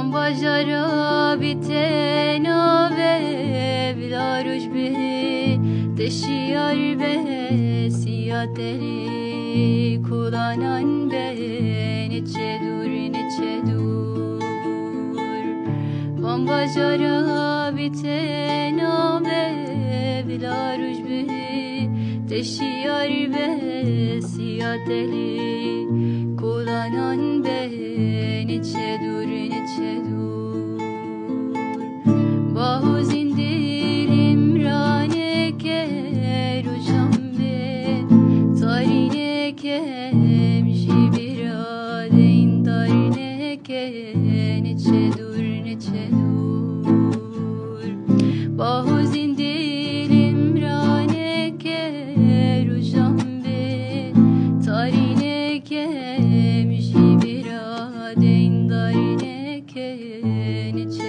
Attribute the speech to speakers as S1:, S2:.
S1: Bajara bitena ve vilaruj be teşiyar be siyateli kulanan be neçe dur Bajara bitena ve vilaruj be teşiyar be siyateli kulanan be neçe dur Bahu zindir imrane ke rujam be tarine ke mjibirade indarine ke neçe dur Bahu zindir imrane ke rujam be tarine ke mjibirade indarine ke neçe